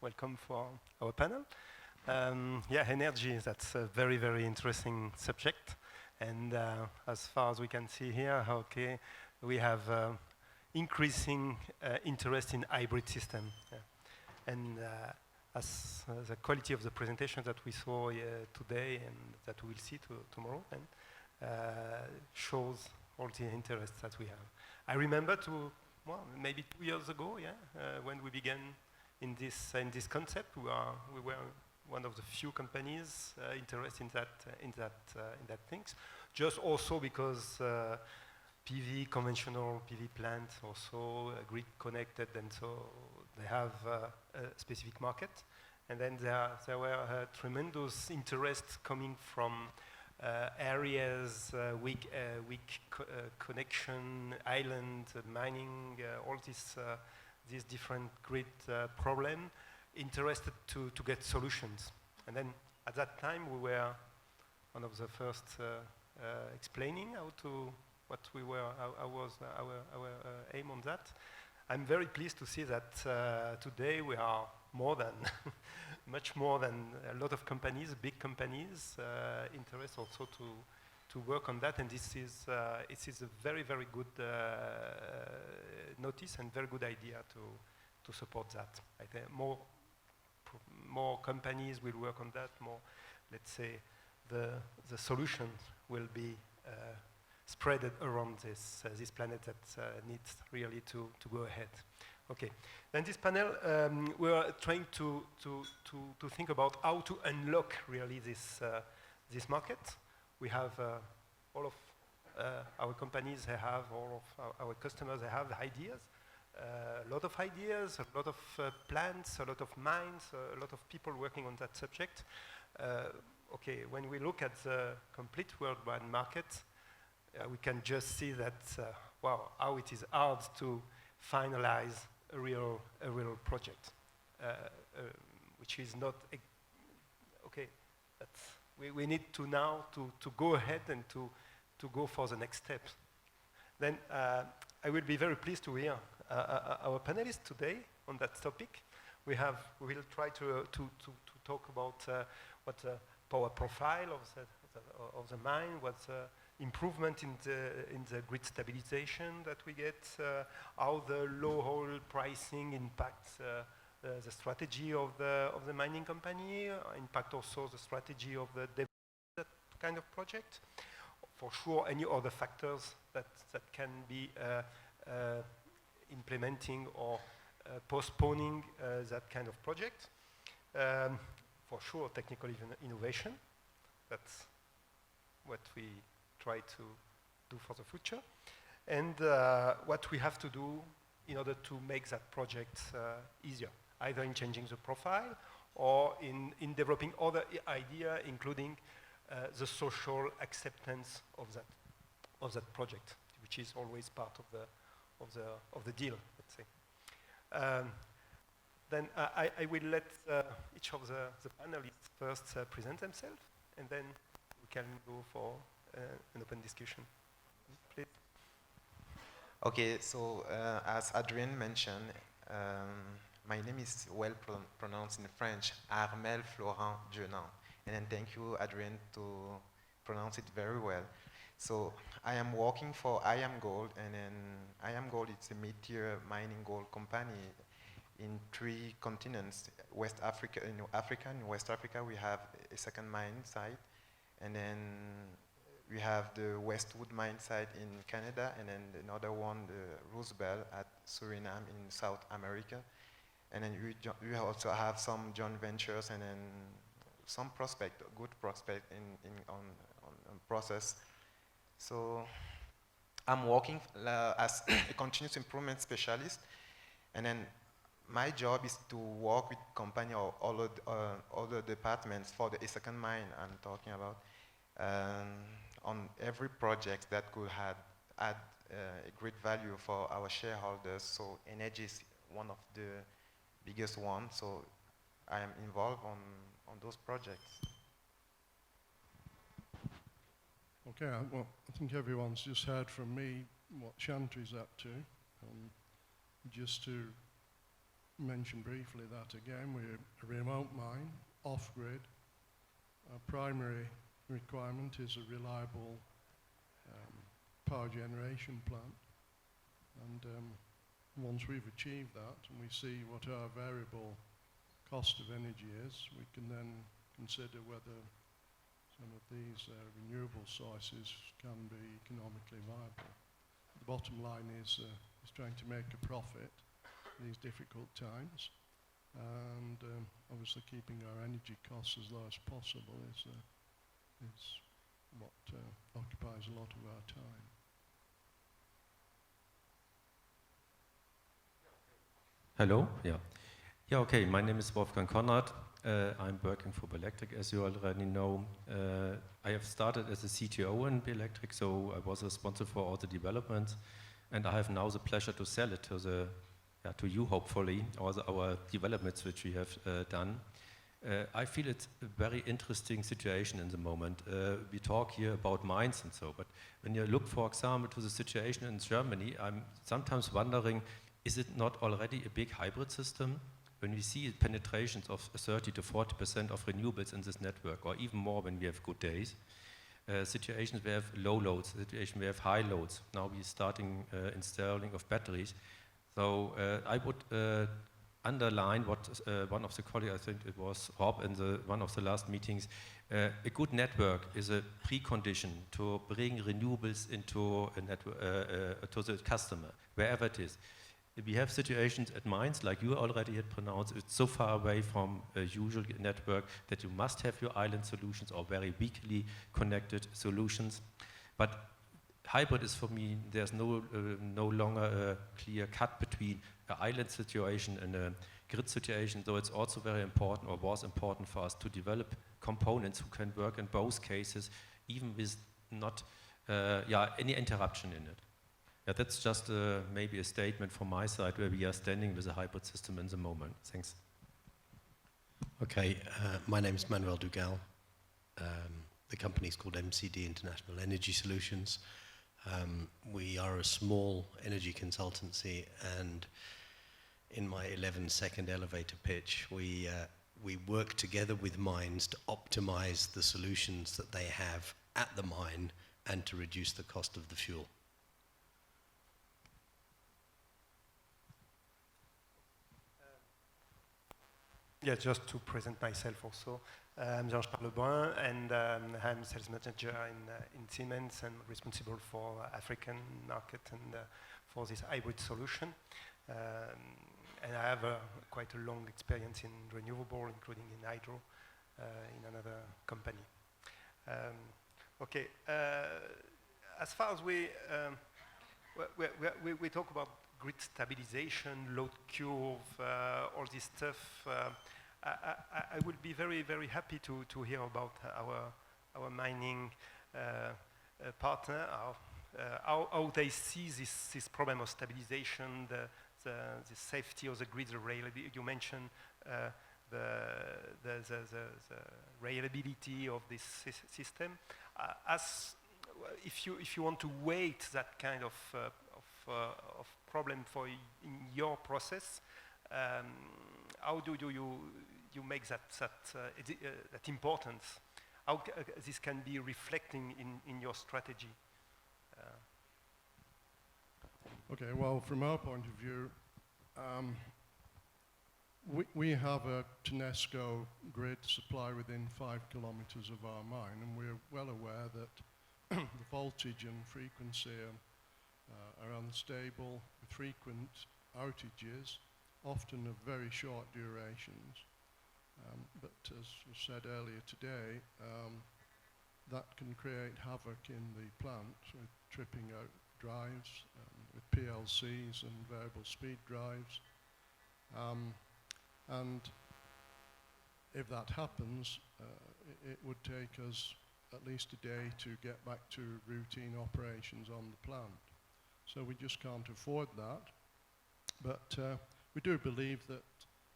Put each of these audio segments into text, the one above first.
welcome for our panel. Yeah, energy, that's a very, very interesting subject. And as far as we can see here, okay, we have increasing interest in hybrid system. Yeah. And as the quality of the presentation that we saw today and that we will see tomorrow, and shows all the interests that we have. I remember maybe 2 years ago, when we began in this concept, we were one of the few companies interested in that things. Just also because PV, conventional PV plant, also grid connected, and so they have a specific market. And then there were tremendous interest coming from areas, weak connection, island, mining, all these different grid problem, interested to get solutions. And then at that time we were one of the first explaining what was our aim on that. I'm very pleased to see that today we are more than much more than a lot of companies, big companies, interest also to work on that, and this is a very, very good notice and very good idea to support that. I think more companies will work on that. More, let's say, the solutions will be spread around this planet that needs really to go ahead. Okay, then this panel, we are trying to think about how to unlock really this market. We have all of our companies, they have all of our customers, they have ideas, a lot of ideas, a lot of plants, a lot of mines, a lot of people working on that subject. Okay, when we look at the complete worldwide market, we can just see that, wow, how it is hard to finalize a real project, which is not, okay, we need to now to go ahead and to go for the next step. Then I will be very pleased to hear our panelists today on that topic. We will try to talk about what the power profile of the mine, what's improvement in the grid stabilization that we get, how the low oil pricing impacts the strategy of the mining company, impact also the strategy of the that kind of project. For sure, any other factors that can be implementing or postponing that kind of project. For sure, technical innovation. That's what we try to do for the future. And what we have to do in order to make that project easier, either in changing the profile or in developing other ideas, including the social acceptance of that project, which is always part of the deal, let's say. Then I will let each of the panelists first present themselves, and then we can go for an open discussion. Please. Okay, so as Adrien mentioned, my name is well pronounced in French, Armel, Florent, Djeunang. And then thank you, Adrien, to pronounce it very well. So I am working for IAMGOLD, and then IAMGOLD is a mid-tier mining gold company in 3 continents. West Africa, in West Africa, we have a second mine site, and then we have the Westwood mine site in Canada, and then another one, the Roosevelt at Suriname in South America. And then we also have some joint ventures, and then some good prospect on process. So I'm working as a continuous improvement specialist, and then my job is to work with company or other departments for the second mine I'm talking about, on every project that could add a great value for our shareholders. So energy is one of the biggest ones, so I am involved on those projects. Okay, well, I think everyone's just heard from me what Shanta is up to. Just to mention briefly that again, we're a remote mine, off-grid. Our primary requirement is a reliable power generation plant. And once we've achieved that and we see what our variable cost of energy is, we can then consider whether some of these renewable sources can be economically viable. The bottom line is trying to make a profit in these difficult times, and obviously keeping our energy costs as low as possible is what occupies a lot of our time. Hello, yeah. Yeah, okay, my name is Wolfgang Conrad. I'm working for Belectric, as you already know. I have started as a CTO in Belectric, so I was responsible for all the developments, and I have now the pleasure to sell it to you, hopefully, all our developments which we have done. I feel it's a very interesting situation in the moment. We talk here about mines and so, but when you look, for example, to the situation in Germany, I'm sometimes wondering, is it not already a big hybrid system? When we see penetrations of 30 to 40% of renewables in this network, or even more when we have good days, situations where we have low loads, situations where we have high loads. Now we're starting installing of batteries. So I would underline what one of the colleagues, I think it was Rob in one of the last meetings, a good network is a precondition to bring renewables into a network, to the customer, wherever it is. We have situations at mines, like you already had pronounced, it's so far away from a usual network that you must have your island solutions or very weakly connected solutions. But hybrid is, for me, there's no longer a clear cut between an island situation and a grid situation, so it's also very important, or was important for us, to develop components who can work in both cases, even with not any interruption in it. Yeah, that's just maybe a statement from my side where we are standing with a hybrid system in the moment. Thanks. Okay, my name is Manuel Duggal. The company is called MCD International Energy Solutions. We are a small energy consultancy, and in my 11-second elevator pitch, we work together with mines to optimize the solutions that they have at the mine and to reduce the cost of the fuel. Yeah, just to present myself also. I'm Jean-Charles Brun, and I'm sales manager in Siemens and responsible for African market and for this hybrid solution. And I have quite a long experience in renewable, including in hydro, in another company. Okay, as far as we talk about grid stabilization, load curve, all this stuff, I would be very, very happy to hear about our mining partner, how they see this problem of stabilization, the safety of the grid, the reliability. You mentioned the reliability of this system. If you want to weight that kind of problem in your process, how do you make that importance? How this can be reflecting in your strategy? Okay, well, from our point of view, we have a TANESCO grid supply within 5 kilometers of our mine, and we're well aware that the voltage and frequency are unstable, with frequent outages, often of very short durations. But as was said earlier today, that can create havoc in the plant with tripping out drives, with PLCs and variable speed drives. And if that happens, it would take us at least a day to get back to routine operations on the plant. So we just can't afford that. But we do believe that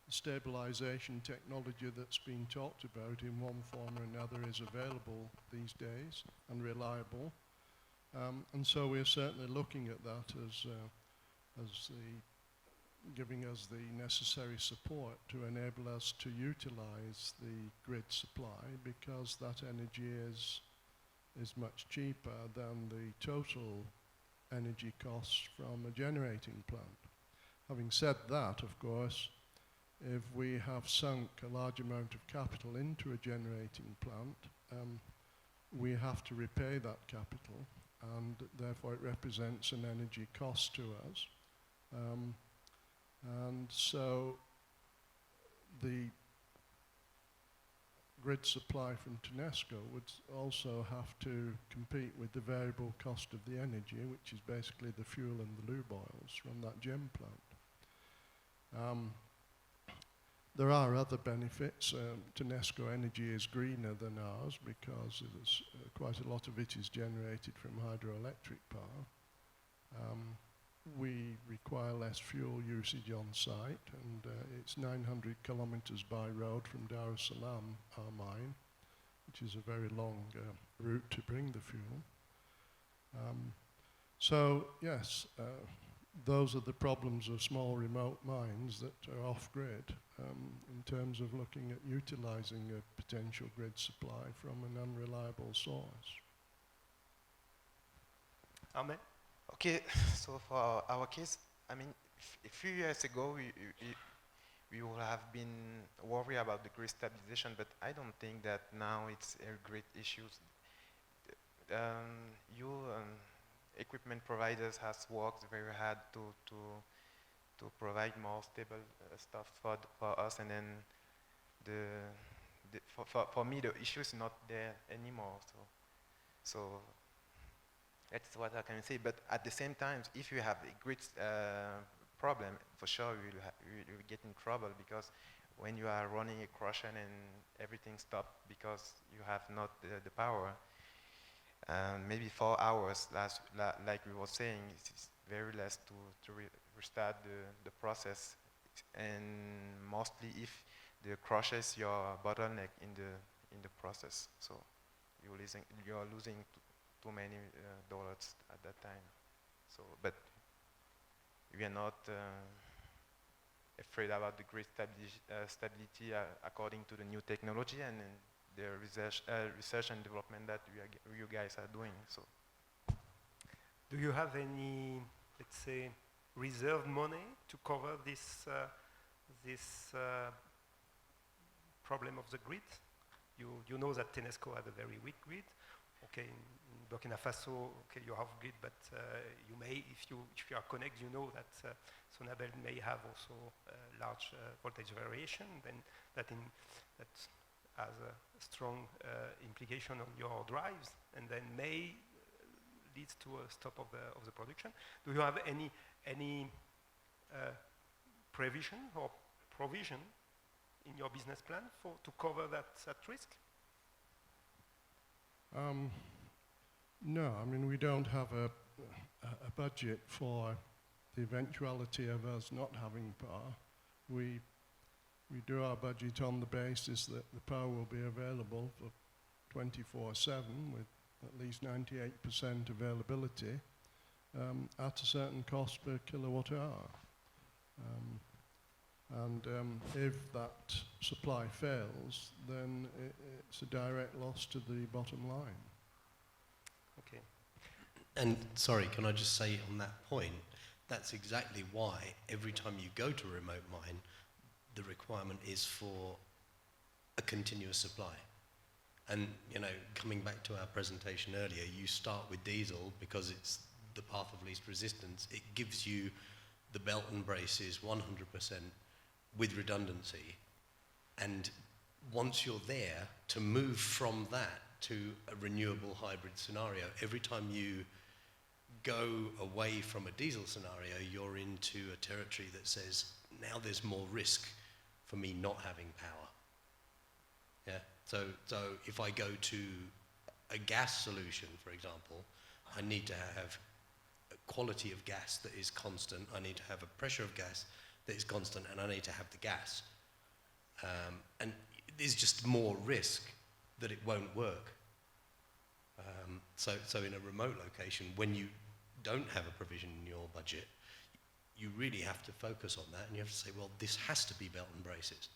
the stabilization technology that's been talked about in one form or another is available these days and reliable. And so we're certainly looking at that as the giving us the necessary support to enable us to utilize the grid supply, because that energy is much cheaper than the total energy costs from a generating plant. Having said that, of course, if we have sunk a large amount of capital into a generating plant, we have to repay that capital, and therefore it represents an energy cost to us. And so the grid supply from TENESCO would also have to compete with the variable cost of the energy, which is basically the fuel and the lube oils from that gem plant. There are other benefits. TENESCO energy is greener than ours because quite a lot of it is generated from hydroelectric power. We require less fuel usage on site, and it's 900 kilometers by road from Dar es Salaam, our mine, which is a very long route to bring the fuel. So yes, those are the problems of small remote mines that are off-grid in terms of looking at utilizing a potential grid supply from an unreliable source. Armel? Okay, so for our case, I mean, a few years ago, we would have been worried about the grid stabilization, but I don't think that now it's a great issue. Equipment providers has worked very hard to provide more stable stuff for us, and then for me the issue is not there anymore. So that's what I can say. But at the same time, if you have a grid problem, for sure you will get in trouble, because when you are running a crusher and everything stops because you have not the power, maybe 4 hours, like we were saying, it's very less to restart the process, and mostly if the crusher is your bottleneck in the process, so you're losing too many dollars at that time. So, but we are not afraid about the grid stability according to the new technology and the research and development that you guys are doing. So, do you have any, let's say, reserved money to cover this problem of the grid? You know that TENESCO had a very weak grid. Okay, in Burkina Faso, okay, you have grid, but you may, if you are connected, you know that Sonabel may have also large voltage variation, then that has a strong implication on your drives, and then may leads to a stop of the production. Do you have any prevision or provision in your business plan to cover that risk? No, I mean, we don't have a budget for the eventuality of us not having power. We do our budget on the basis that the power will be available for 24/7 with at least 98% availability at a certain cost per kilowatt hour. If that supply fails, then it's a direct loss to the bottom line. Okay. And sorry, can I just say on that point, that's exactly why every time you go to a remote mine, the requirement is for a continuous supply. And, you know, coming back to our presentation earlier, you start with diesel because it's the path of least resistance. It gives you the belt and braces 100% with redundancy. And once you're there, to move from that to a renewable hybrid scenario, every time you go away from a diesel scenario, you're into a territory that says, now there's more risk for me not having power. Yeah. So if I go to a gas solution, for example, I need to have a quality of gas that is constant, I need to have a pressure of gas that is constant, and I need to have the gas. And there's just more risk that it won't work. So in a remote location, when you don't have a provision in your budget, you really have to focus on that, and you have to say, well, this has to be belt and braces.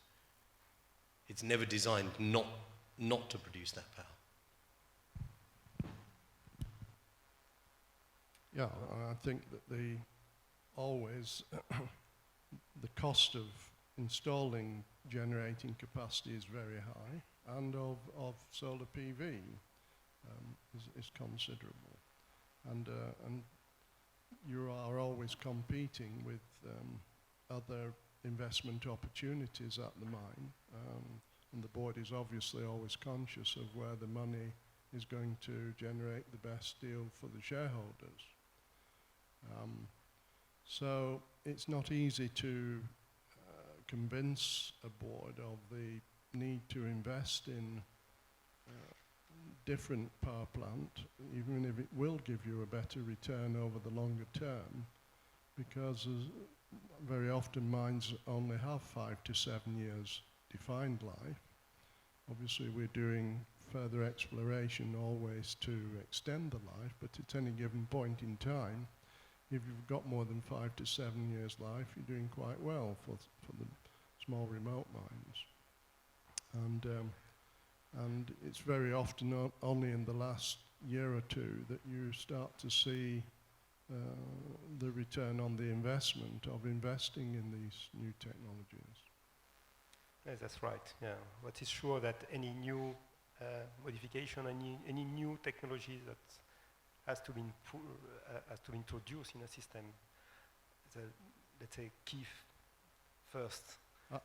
It's never designed not to produce that power. Yeah, I think that the cost of installing generating capacity is very high, and of solar PV is considerable, and you are always competing with other investment opportunities at the mine, and the board is obviously always conscious of where the money is going to generate the best deal for the shareholders. So it's not easy to convince a board of the need to invest in different power plant, even if it will give you a better return over the longer term, because very often mines only have 5 to 7 years defined life. Obviously we're doing further exploration always to extend the life, but at any given point in time, if you've got more than 5 to 7 years life, you're doing quite well for the small remote mines. And it's very often only in the last year or two that you start to see the return on the investment of investing in these new technologies. Yes, that's right. Yeah. What is sure that any new modification, any new technology that has to be introduced in a system, the, let's say, key first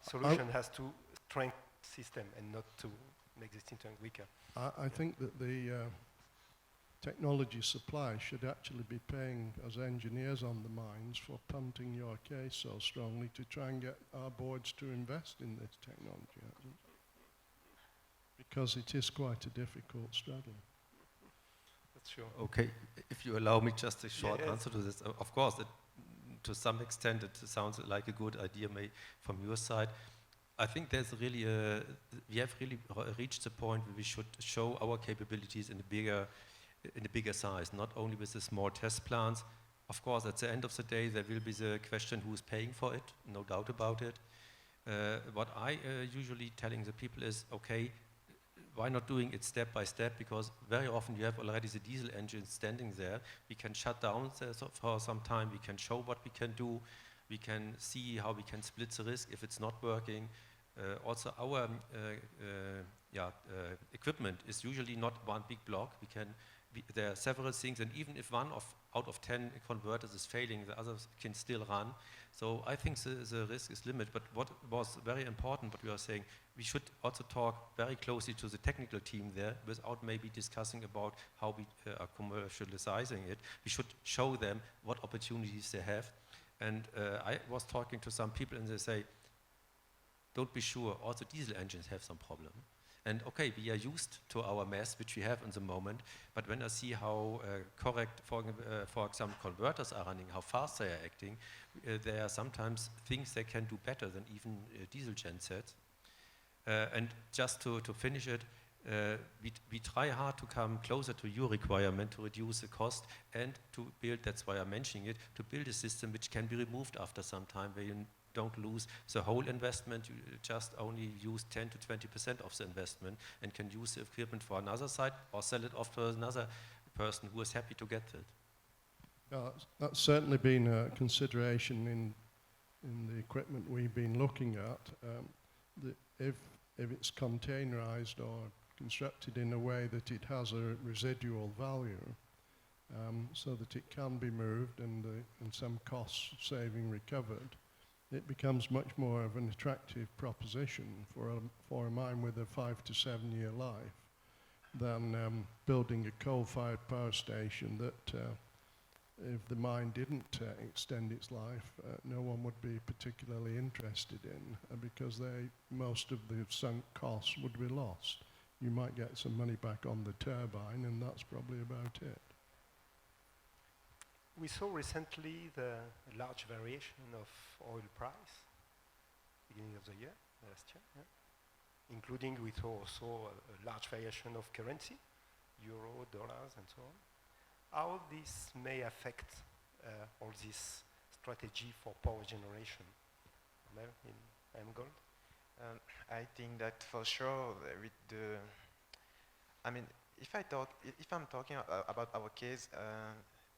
solution has to strengthen the system and not to make the system weaker. I think that the technology supply should actually be paying as engineers on the mines for punting your case so strongly to try and get our boards to invest in this technology, because it is quite a difficult struggle. That's sure. Okay, if you allow me just a short Yes. answer to this. Of course, to some extent it sounds like a good idea from your side. I think there's really we have really reached the point where we should show our capabilities in a bigger size, not only with the small test plants. Of course, at the end of the day, there will be the question who is paying for it, no doubt about it. What I usually telling the people is, okay, why not doing it step by step? Because very often you have already the diesel engine standing there. We can shut down for some time. We can show what we can do. We can see how we can split the risk if it's not working. Also, our equipment is usually not one big block. There are several things, and even if one out of 10 converters is failing, the others can still run. So I think the risk is limited. But what was very important, what we are saying, we should also talk very closely to the technical team there, without maybe discussing about how we are commercializing it. We should show them what opportunities they have. And I was talking to some people, and they say, don't be sure, also diesel engines have some problem. And okay, we are used to our mess, which we have in the moment, but when I see how correct, for example, converters are running, how fast they are acting, there are sometimes things they can do better than even diesel gensets. And just to finish it, we try hard to come closer to your requirement to reduce the cost and to build, that's why I'm mentioning it, to build a system which can be removed after some time, where you don't lose the whole investment, you just only use 10 to 20% of the investment and can use the equipment for another site or sell it off to another person who is happy to get it. That's certainly been a consideration in the equipment we've been looking at. If it's containerized or constructed in a way that it has a residual value, so that it can be moved and some cost saving recovered, it becomes much more of an attractive proposition for a mine with a 5 to 7 year life than building a coal-fired power station that if the mine didn't extend its life, no one would be particularly interested in, because most of the sunk costs would be lost. You might get some money back on the turbine, and that's probably about it. We saw recently the large variation of oil price, beginning of the year, last year, yeah. Including we saw also a large variation of currency, euro, dollars, and so on. How this may affect all this strategy for power generation? Armel, in IAMGOLD? I think that for sure with the, I mean, if I'm talking about our case,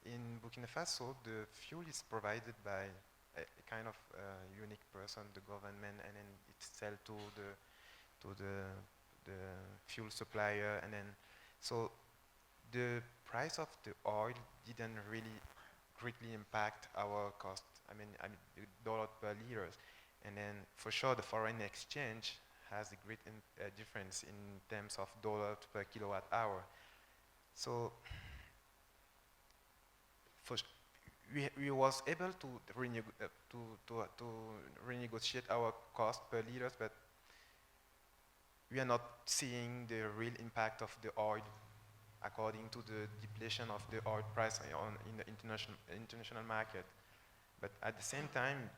in Burkina Faso, the fuel is provided by a kind of unique person, the government, and then it's sold to the fuel supplier, and then so the price of the oil didn't really greatly impact our cost. I mean the dollar per liters, and then for sure the foreign exchange has a great difference in terms of dollar per kilowatt hour. So we was able to renegotiate our cost per liters, but we are not seeing the real impact of the oil according to the depletion of the oil price in the international market. But at the same time,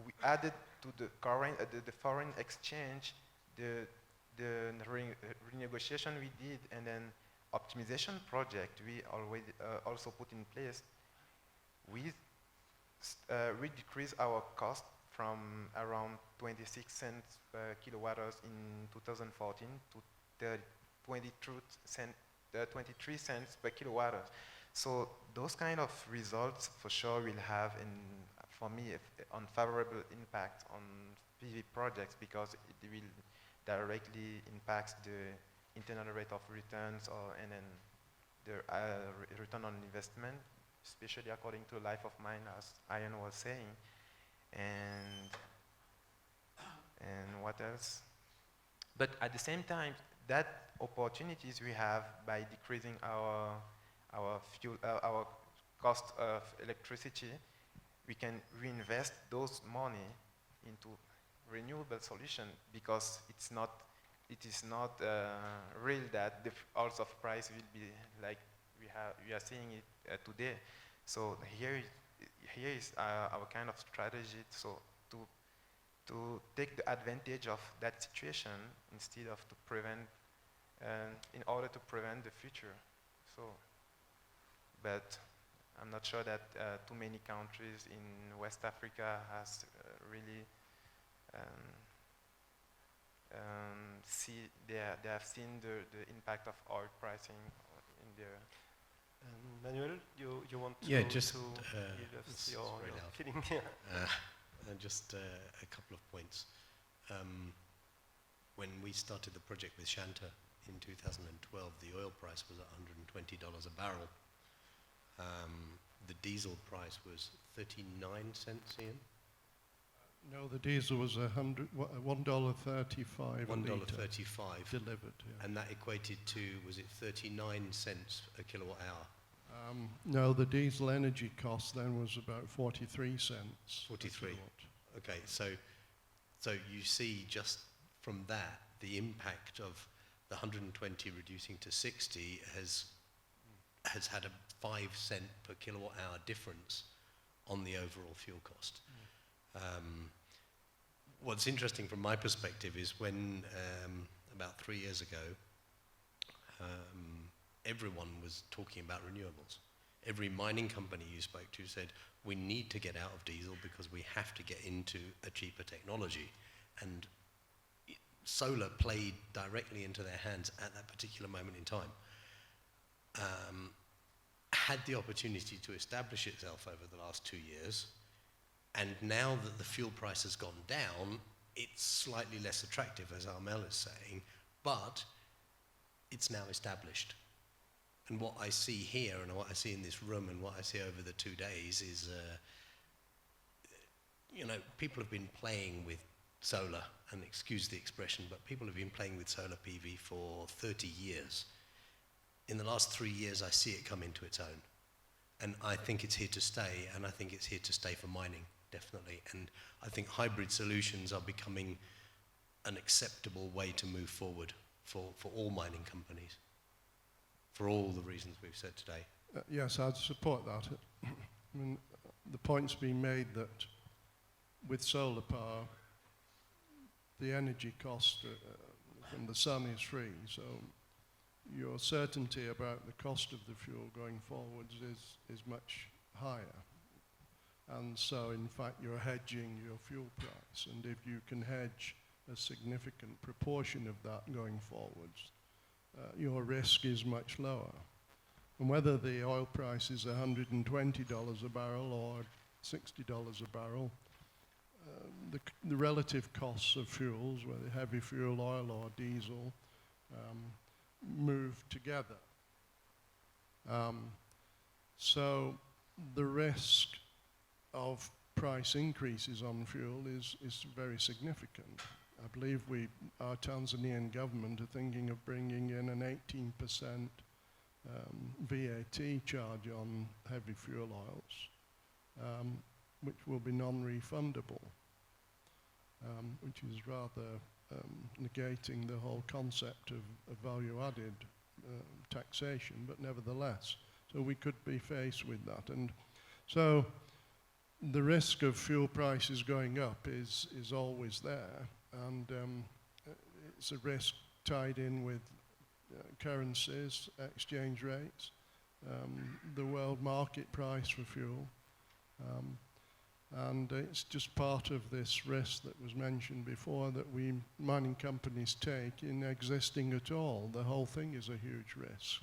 we added to the current the foreign exchange the renegotiation we did, and then optimization project we already also put in place. We decreased our cost from around 26 cents per kilowatt hours in 2014 to 23 cents per kilowatt hour. So those kind of results for sure will have, for me, unfavorable impact on PV projects, because it will directly impact the internal rate of returns, and then the return on investment, especially according to life of mine, as Ian was saying. And what else? But at the same time, that opportunities we have by decreasing our fuel, our cost of electricity, we can reinvest those money into renewable solution, because it is not real that the also of price will be like we are seeing it today. So here is our kind of strategy, so to take the advantage of that situation instead of to prevent, in order to prevent the future. So, but I'm not sure that too many countries in West Africa has really they have seen the impact of oil pricing in their. Manuel, you want to, just to give us your feeling here? Just a couple of points. When we started the project with Shanta in 2012, the oil price was $120 a barrel. The diesel price was 39 cents, Ian? No, the diesel was $1.35 $1.35 delivered. Yeah. And that equated to, was it 39 cents a kilowatt hour? No, the diesel energy cost then was about 43 cents. 43. Okay, so you see just from that, the impact of the 120 reducing to 60 has had a 5 cent per kilowatt hour difference on the overall fuel cost. What's interesting from my perspective is when about 3 years ago, everyone was talking about renewables. Every mining company you spoke to said, we need to get out of diesel because we have to get into a cheaper technology. And solar played directly into their hands at that particular moment in time. Had the opportunity to establish itself over the last 2 years, and now that the fuel price has gone down, it's slightly less attractive, as Armel is saying, but it's now established. And what I see here, and what I see in this room, and what I see over the 2 days is, people have been playing with solar, and excuse the expression, but people have been playing with solar PV for 30 years. In the last 3 years, I see it come into its own. And I think it's here to stay, and I think it's here to stay for mining, definitely. And I think hybrid solutions are becoming an acceptable way to move forward for all mining companies, for all the reasons we've said today. Yes, I'd support that. I mean, the point's been made that with solar power, the energy cost from the sun is free, so your certainty about the cost of the fuel going forwards is much higher. And so, in fact, you're hedging your fuel price. And if you can hedge a significant proportion of that going forwards, your risk is much lower. And whether the oil price is $120 a barrel or $60 a barrel, the relative costs of fuels, whether heavy fuel oil or diesel, move together. So the risk of price increases on fuel is very significant. I believe our Tanzanian government are thinking of bringing in an 18% VAT charge on heavy fuel oils, which will be non-refundable, which is rather negating the whole concept of value-added taxation, but nevertheless. So we could be faced with that. And so the risk of fuel prices going up is always there, and it's a risk tied in with currencies, exchange rates, the world market price for fuel, and it's just part of this risk that was mentioned before that we mining companies take in existing at all. The whole thing is a huge risk.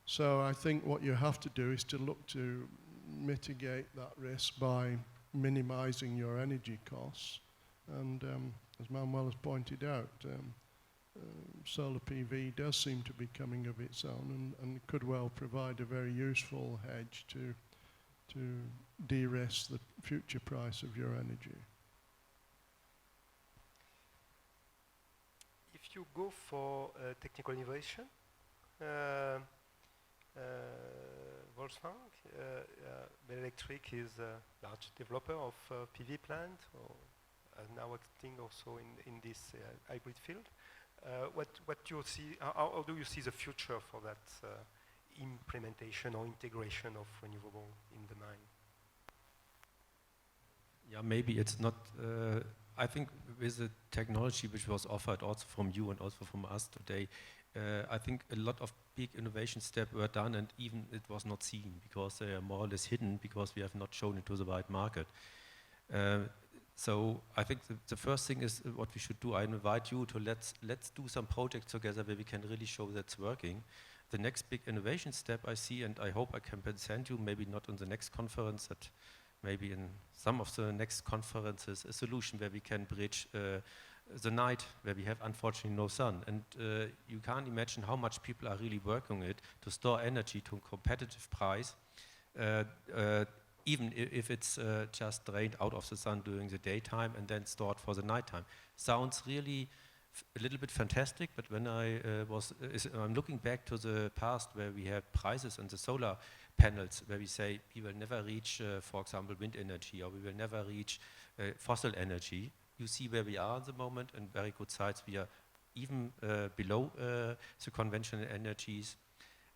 So I think what you have to do is to look to mitigate that risk by minimizing your energy costs. And as Manuel has pointed out, solar PV does seem to be coming of its own and could well provide a very useful hedge to de-risk the future price of your energy. If you go for technical innovation, Wolfgang, Belectric is a large developer of PV plant, or now acting also in this hybrid field. What do you see? How do you see the future for that implementation or integration of renewable in the mine? Yeah, maybe it's not. I think with the technology which was offered also from you and also from us today, I think a lot of big innovation steps were done, and even it was not seen because they are more or less hidden because we have not shown it to the wide market. So I think the first thing is what we should do. I invite you to let's do some projects together where we can really show that's working. The next big innovation step I see, and I hope I can present you, maybe not on the next conference, that maybe in some of the next conferences, a solution where we can bridge the night where we have unfortunately no sun. And you can't imagine how much people are really working on it to store energy to a competitive price, even if it's just drained out of the sun during the daytime and then stored for the nighttime. Sounds really a little bit fantastic, but when I'm looking back to the past where we had prices on the solar panels where we say we will never reach, for example, wind energy, or we will never reach fossil energy. You see where we are at the moment, and very good sites. We are even below the conventional energies.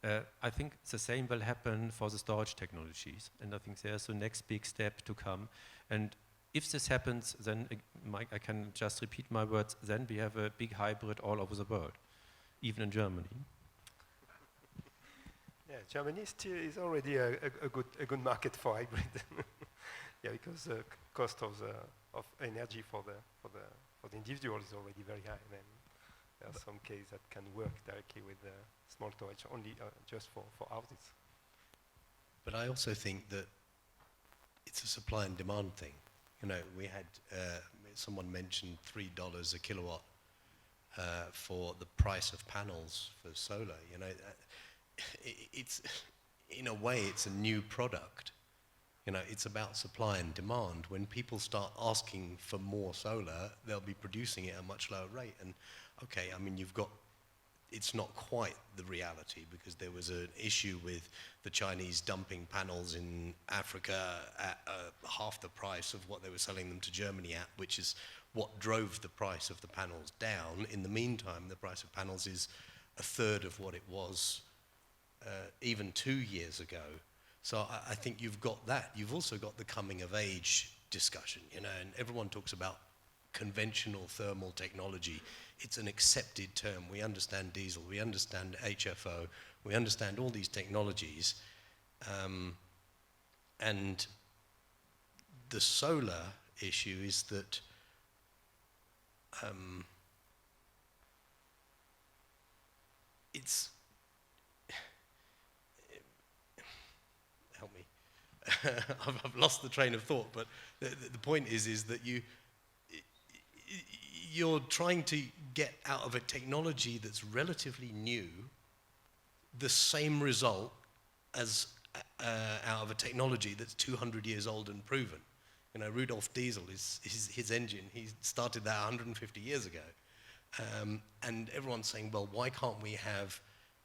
I think the same will happen for the storage technologies, and I think there's the next big step to come. And if this happens, then I can just repeat my words, then we have a big hybrid all over the world, even in Germany. Yeah, Germany is already a good market for hybrid. Yeah, because the cost of energy for the individual is already very high. Then there are some cases that can work directly with small storage, only just for houses. But I also think that it's a supply and demand thing. You know, we had someone mentioned $3 a kilowatt for the price of panels for solar. You know, it's in a way it's a new product. You know, it's about supply and demand. When people start asking for more solar, they'll be producing it at a much lower rate. And okay, I mean, it's not quite the reality because there was an issue with the Chinese dumping panels in Africa at half the price of what they were selling them to Germany at, which is what drove the price of the panels down. In the meantime, the price of panels is a third of what it was even 2 years ago. So I think you've got that. You've also got the coming of age discussion, you know, and everyone talks about conventional thermal technology. It's an accepted term. We understand diesel, we understand HFO, we understand all these technologies. And the solar issue is that it's, help me, I've lost the train of thought, but the point is that you're trying to get out of a technology that's relatively new the same result as out of a technology that's 200 years old and proven. You know, Rudolf Diesel, his engine, he started that 150 years ago. And everyone's saying, well, why can't we have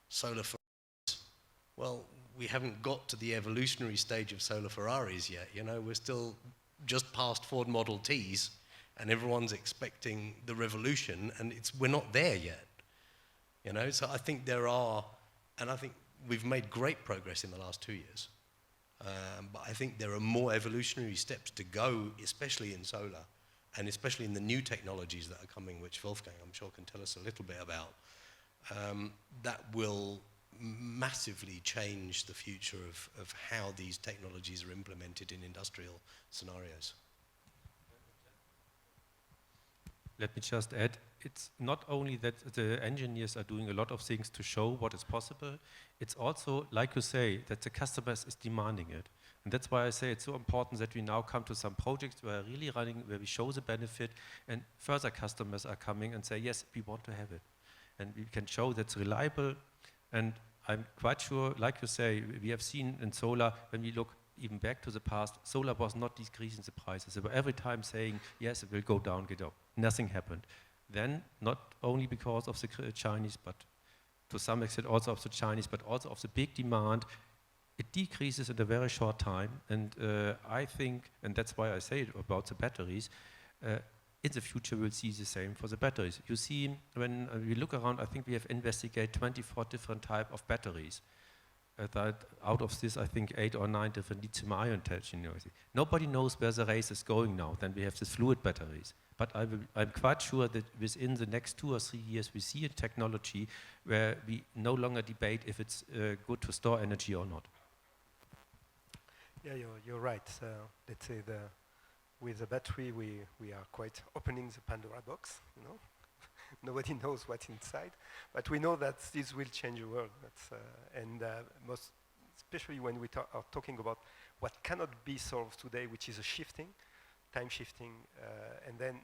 solar Ferraris? Well, we haven't got to the evolutionary stage of solar Ferraris yet. You know, we're still just past Ford Model Ts, and everyone's expecting the revolution, and we're not there yet. You know, so I think there are, and I think we've made great progress in the last 2 years. But I think there are more evolutionary steps to go, especially in solar, and especially in the new technologies that are coming, which Wolfgang, I'm sure, can tell us a little bit about, that will massively change the future of how these technologies are implemented in industrial scenarios. Let me just add, it's not only that the engineers are doing a lot of things to show what is possible, it's also, like you say, that the customers is demanding it. And that's why I say it's so important that we now come to some projects where really running, where we show the benefit, and further customers are coming and say, yes, we want to have it. And we can show that's reliable, and I'm quite sure, like you say, we have seen in solar, when we look even back to the past, solar was not decreasing the prices. They were every time saying, yes, it will go down, get up. Nothing happened. Then, not only because of the Chinese, but to some extent also of the Chinese, but also of the big demand, it decreases in a very short time. And I think, and that's why I say it about the batteries, in the future we'll see the same for the batteries. You see, when we look around, I think we have investigated 24 different types of batteries. That out of this, I think 8 or 9 different lithium-ion technologies. Nobody knows where the race is going now. Then we have these fluid batteries. But I'm quite sure that within the next 2 or 3 years, we see a technology where we no longer debate if it's good to store energy or not. Yeah, you're right. Let's say with the battery, we are quite opening the Pandora box, you know. Nobody knows what's inside, but we know that this will change the world. Most especially when we are talking about what cannot be solved today, which is a time shifting. And then,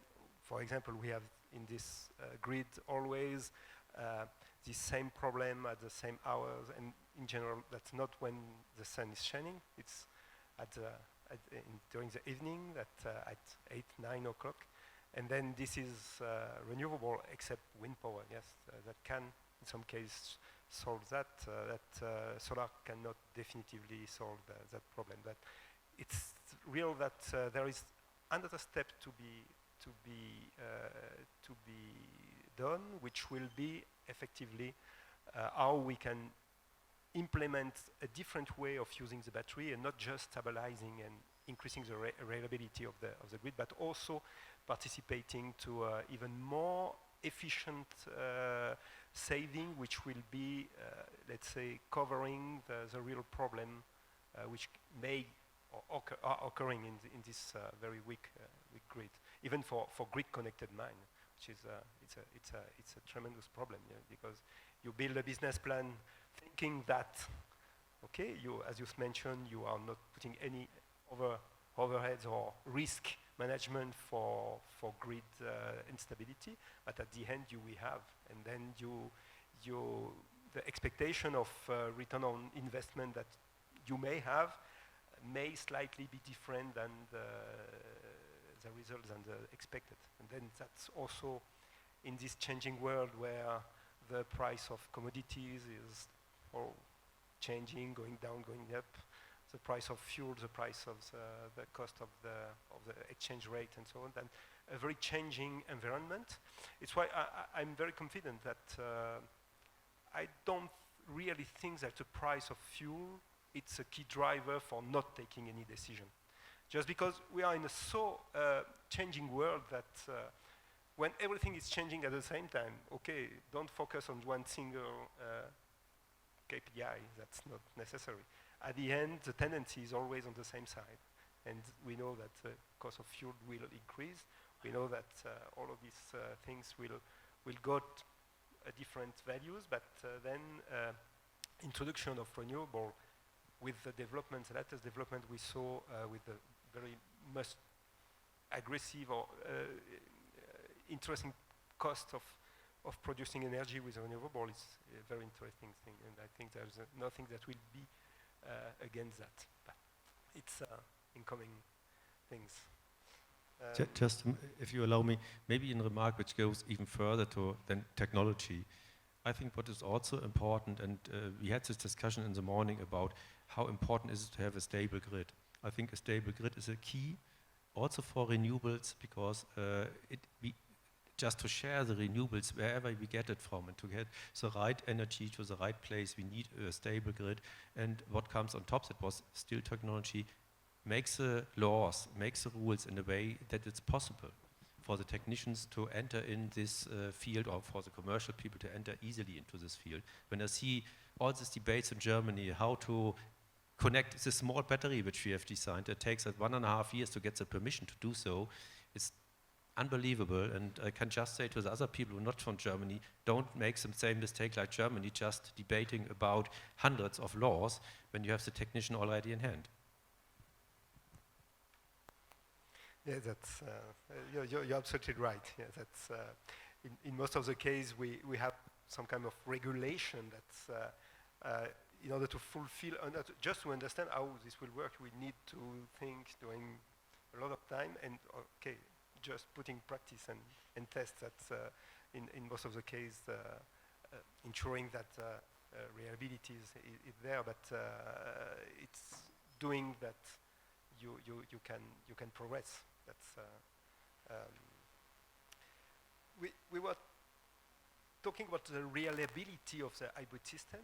for example, we have in this grid always the same problem at the same hours, and in general, that's not when the sun is shining. It's during the evening at 8, 9 o'clock. And then this is renewable except wind power, yes, that can, in some cases, solve that. Solar cannot definitively solve that problem. But it's real that there is another step to be done, which will be effectively how we can implement a different way of using the battery and not just stabilizing and increasing the reliability of the grid, but also participating to even more efficient saving, which will be, let's say, covering the real problem which may are occurring in this very weak grid, even for grid-connected mine, which is it's a tremendous problem, yeah, because you build a business plan thinking that, okay, as you mentioned, you are not putting any overheads or risk management for grid instability, but at the end we have, and then the expectation of return on investment that you may have may slightly be different than the results and the expected. And then that's also in this changing world where the price of commodities is changing, going down, going up, the price of fuel, the price of the cost of the exchange rate and so on, then a very changing environment. It's why I'm very confident that I don't really think that the price of fuel it's a key driver for not taking any decision. Just because we are in a so changing world that when everything is changing at the same time, okay, don't focus on one single KPI, that's not necessary. at the end, the tendency is always on the same side. And we know that the cost of fuel will increase. We know that all of these things will go at different values, but then introduction of renewable with the development, the latest development we saw with the very much aggressive or interesting cost of producing energy with renewable is a very interesting thing, and I think there's nothing that will be against that. But it's incoming things. Just, if you allow me, maybe a remark which goes even further than technology. I think what is also important, and we had this discussion in the morning about how important is it to have a stable grid. I think a stable grid is a key also for renewables, because just to share the renewables wherever we get it from and to get the right energy to the right place, we need a stable grid. And what comes on top, that was still technology, makes the laws, makes the rules in a way that it's possible for the technicians to enter in this field, or for the commercial people to enter easily into this field. When I see all these debates in Germany, how to connect this small battery which we have designed, it takes us 1.5 years to get the permission to do so. It's unbelievable, and I can just say to the other people who are not from Germany, don't make the same mistake like Germany, just debating about hundreds of laws when you have the technician already in hand. Yeah, that's you're absolutely right. Yeah, that's in most of the case we have some kind of regulation that's in order to fulfill, just to understand how this will work, we need to think during a lot of time, and okay, just putting practice and tests that in most of the case ensuring that reliability is there, but it's doing that you can progress. That's we were talking about the reliability of the hybrid system.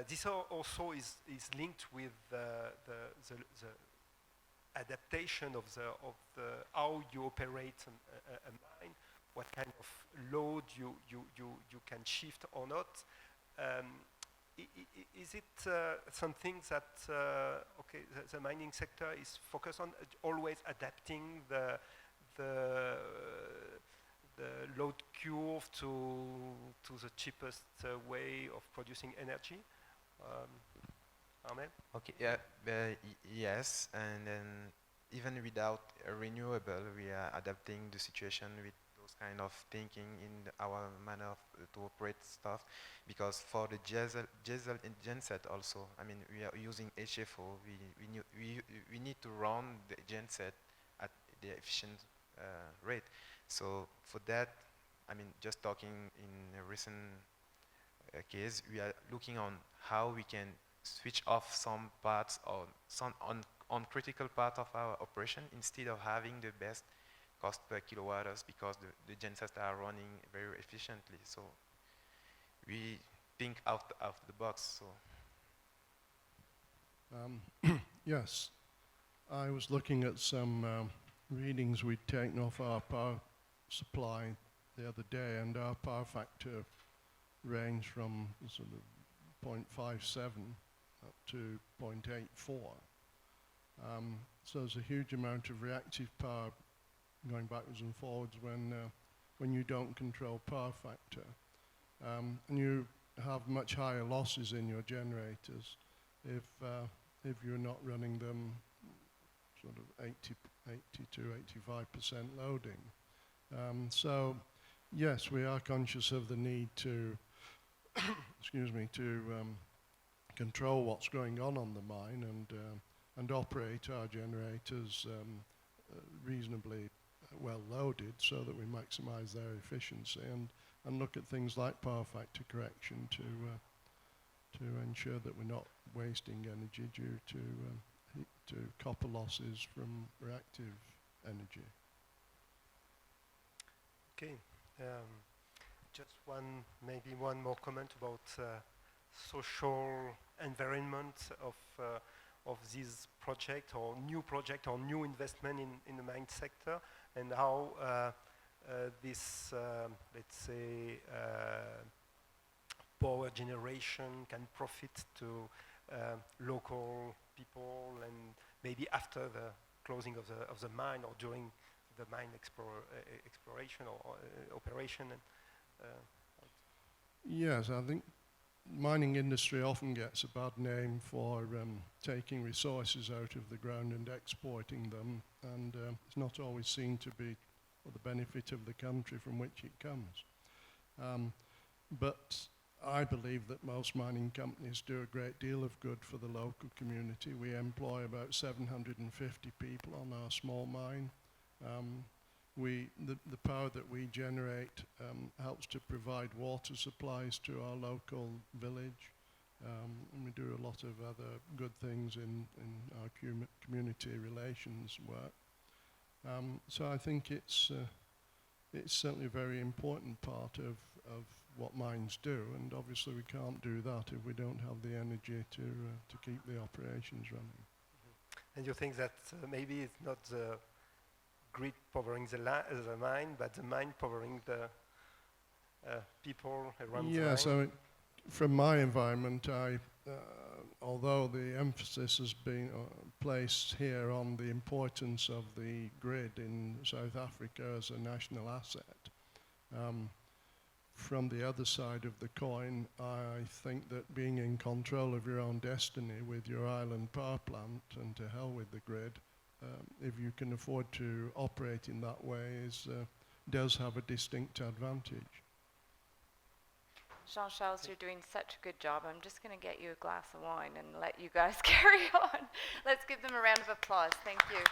This also is linked with the adaptation of the how you operate a mine, what kind of load you can shift or not. Is it something that the mining sector is focused on, always adapting the load curve to the cheapest way of producing energy? Armel? Okay, yeah, yes, and then even without a renewable, we are adapting the situation with those kind of thinking in our manner of, to operate stuff, because for the diesel and genset also, I mean, we are using HFO, we need to run the genset at the efficient rate. So for that, I mean, just talking in a recent case, we are looking on how we can switch off some parts or some on critical part of our operation, instead of having the best cost per kilowatt hours, because the gensets are running very efficiently. So we think out of the box. So yes, I was looking at some readings we'd taken off our power supply the other day, and our power factor range from sort of 0.57 up to 0.84. So there's a huge amount of reactive power going backwards and forwards when you don't control power factor. And you have much higher losses in your generators if you're not running them sort of 80 to 85% loading. So yes, we are conscious of the need to excuse me, to control what's going on the mine and operate our generators reasonably well loaded, so that we maximize their efficiency, and look at things like power factor correction to ensure that we're not wasting energy due to copper losses from reactive energy. Okay. Just maybe one more comment about social environment of this project or new investment in the mine sector, and how this, let's say, power generation can profit to local people, and maybe after the closing of the mine or during the mine exploration or operation. And, yes, I think mining industry often gets a bad name for taking resources out of the ground and exporting them, and it's not always seen to be for the benefit of the country from which it comes. But I believe that most mining companies do a great deal of good for the local community. We employ about 750 people on our small mine. The power that we generate helps to provide water supplies to our local village, and we do a lot of other good things in our community relations work. So I think it's certainly a very important part of what mines do, and obviously we can't do that if we don't have the energy to keep the operations running. And you think that maybe it's not the grid powering the mine, but the mine powering the people around the mine? Yeah, so from my environment, although the emphasis has been placed here on the importance of the grid in South Africa as a national asset, from the other side of the coin, I think that being in control of your own destiny with your island power plant, and to hell with the grid, if you can afford to operate in that way, does have a distinct advantage. Jean-Charles, you're doing such a good job. I'm just going to get you a glass of wine and let you guys carry on. Let's give them a round of applause. Thank you.